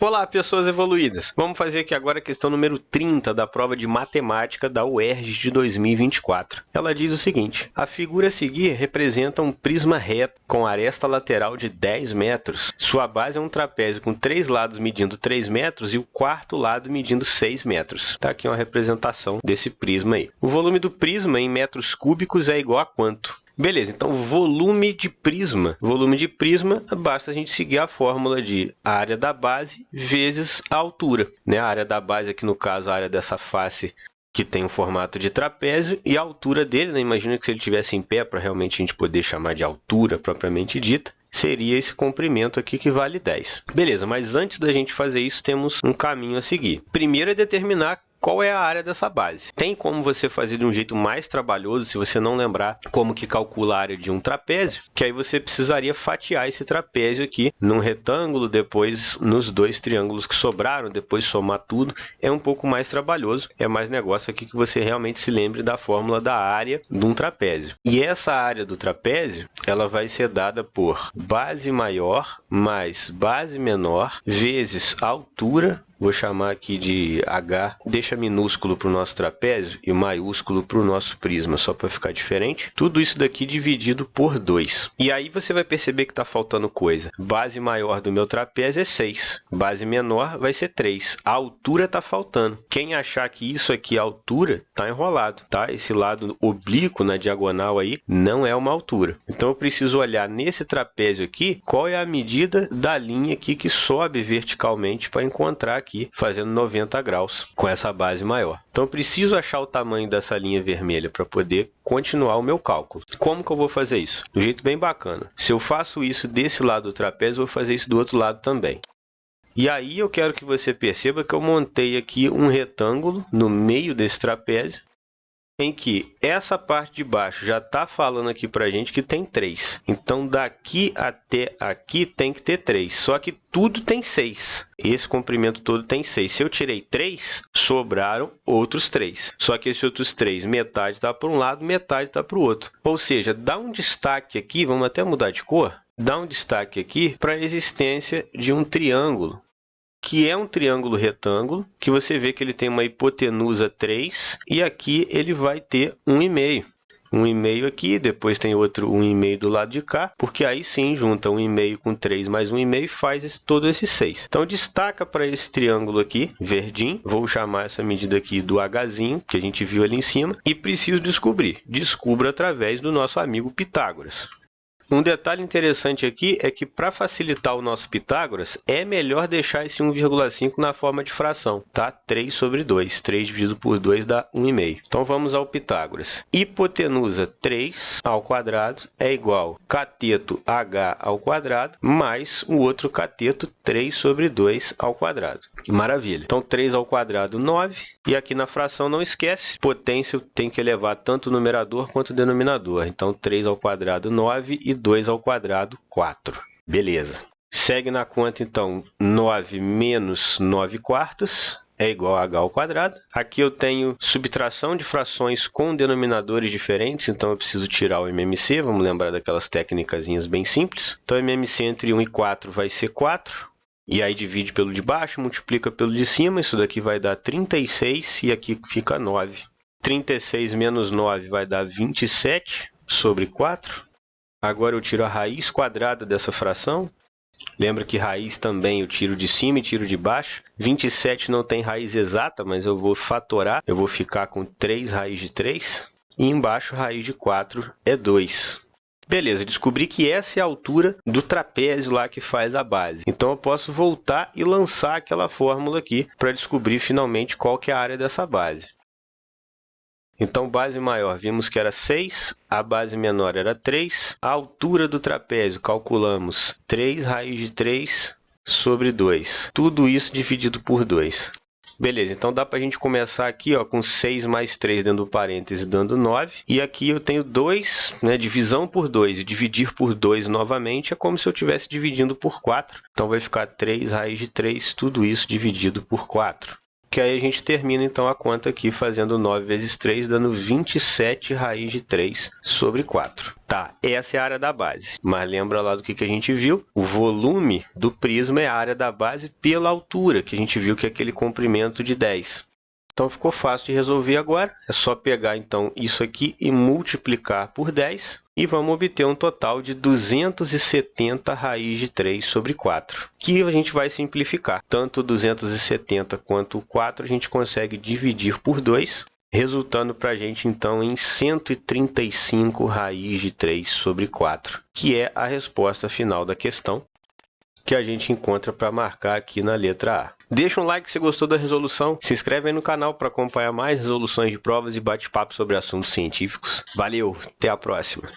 Olá, pessoas evoluídas! Vamos fazer aqui agora a questão número 30 da prova de matemática da UERJ de 2024. Ela diz o seguinte: a figura a seguir representa um prisma reto com aresta lateral de 10 metros. Sua base é um trapézio com 3 lados medindo 3 metros e o quarto lado medindo 6 metros. Está aqui uma representação desse prisma aí. O volume do prisma em metros cúbicos é igual a quanto? Beleza, então volume de prisma. Volume de prisma, basta a gente seguir a fórmula de área da base vezes a altura. A área da base aqui, no caso, a área dessa face que tem o formato de trapézio e a altura dele, imagina que se ele estivesse em pé, para realmente a gente poder chamar de altura propriamente dita, seria esse comprimento aqui que vale 10. Beleza, mas antes da gente fazer isso, temos um caminho a seguir. Primeiro é determinar qual é a área dessa base. Tem como você fazer de um jeito mais trabalhoso, se você não lembrar como que calcula a área de um trapézio, que aí você precisaria fatiar esse trapézio aqui num retângulo, depois nos 2 triângulos que sobraram, depois somar tudo. É um pouco mais trabalhoso, é mais negócio aqui que você realmente se lembre da fórmula da área de um trapézio. E essa área do trapézio, ela vai ser dada por base maior mais base menor vezes altura. Vou chamar aqui de H, deixa minúsculo para o nosso trapézio e maiúsculo para o nosso prisma, só para ficar diferente. Tudo isso daqui dividido por 2. E aí você vai perceber que está faltando coisa. Base maior do meu trapézio é 6. Base menor vai ser 3. A altura está faltando. Quem achar que isso aqui é altura, está enrolado, tá? Esse lado oblíquo na diagonal aí não é uma altura. Então eu preciso olhar nesse trapézio aqui, qual é a medida da linha aqui que sobe verticalmente para encontrar aqui fazendo 90 graus com essa base maior. Então, eu preciso achar o tamanho dessa linha vermelha para poder continuar o meu cálculo. Como que eu vou fazer isso? De um jeito bem bacana. Se eu faço isso desse lado do trapézio, eu vou fazer isso do outro lado também. E aí eu quero que você perceba que eu montei aqui um retângulo no meio desse trapézio, em que essa parte de baixo já está falando aqui para a gente que tem 3. Então, daqui até aqui tem que ter 3. Só que tudo tem 6. Esse comprimento todo tem 6. Se eu tirei 3, sobraram outros 3. Só que esses outros 3, metade está para um lado, metade está para o outro. Ou seja, dá um destaque aqui, vamos até mudar de cor, dá um destaque aqui para a existência de um triângulo, que é um triângulo retângulo, que você vê que ele tem uma hipotenusa 3, e aqui ele vai ter 1,5. 1,5 aqui, depois tem outro 1,5 do lado de cá, porque aí sim junta 1,5 com 3 mais 1,5 faz todo esse 6. Então destaca para esse triângulo aqui, verdinho, vou chamar essa medida aqui do Hzinho, que a gente viu ali em cima, e preciso descobrir. Descubro através do nosso amigo Pitágoras. Um detalhe interessante aqui é que, para facilitar o nosso Pitágoras, é melhor deixar esse 1,5 na forma de fração, tá? 3 sobre 2. 3 dividido por 2 dá 1,5. Então, vamos ao Pitágoras. Hipotenusa 3 ao quadrado é igual a cateto h ao quadrado mais o outro cateto 3 sobre 2 ao quadrado. Maravilha. Então, 3 ao quadrado, 9. E aqui na fração, não esquece, potência tem que elevar tanto o numerador quanto o denominador. Então, 3 ao quadrado, 9 e 2 ao quadrado, 4. Beleza. Segue na conta, então, 9 menos 9 quartos é igual a h ao quadrado. Aqui eu tenho subtração de frações com denominadores diferentes, então eu preciso tirar o MMC. Vamos lembrar daquelas técnicazinhas bem simples. Então, MMC entre 1 e 4 vai ser 4. E aí divide pelo de baixo, multiplica pelo de cima. Isso daqui vai dar 36 e aqui fica 9. 36 menos 9 vai dar 27 sobre 4. Agora eu tiro a raiz quadrada dessa fração. Lembra que raiz também eu tiro de cima e tiro de baixo. 27 não tem raiz exata, mas eu vou fatorar. Eu vou ficar com 3 raiz de 3. E embaixo raiz de 4 é 2. Beleza, descobri que essa é a altura do trapézio lá que faz a base. Então, eu posso voltar e lançar aquela fórmula aqui para descobrir finalmente qual que é a área dessa base. Então, base maior, vimos que era 6, a base menor era 3. A altura do trapézio, calculamos 3 raiz de 3 sobre 2. Tudo isso dividido por 2. Beleza, então dá para a gente começar aqui com 6 mais 3 dentro do parêntese, dando 9. E aqui eu tenho 2, divisão por 2. E dividir por 2 novamente é como se eu estivesse dividindo por 4. Então vai ficar 3 raiz de 3, tudo isso dividido por 4. que aí a gente termina então a conta aqui fazendo 9 vezes 3, dando 27 raiz de 3 sobre 4. Tá, essa é a área da base, mas lembra lá do que a gente viu? O volume do prisma é a área da base pela altura, que a gente viu que é aquele comprimento de 10. Então, ficou fácil de resolver agora. É só pegar, então, isso aqui e multiplicar por 10. E vamos obter um total de 270 raiz de 3 sobre 4, que a gente vai simplificar. Tanto 270 quanto o 4 a gente consegue dividir por 2, resultando para a gente, então, em 135 raiz de 3 sobre 4, que é a resposta final da questão, que a gente encontra para marcar aqui na letra A. Deixa um like se gostou da resolução, se inscreve aí no canal para acompanhar mais resoluções de provas e bate-papo sobre assuntos científicos. Valeu, até a próxima!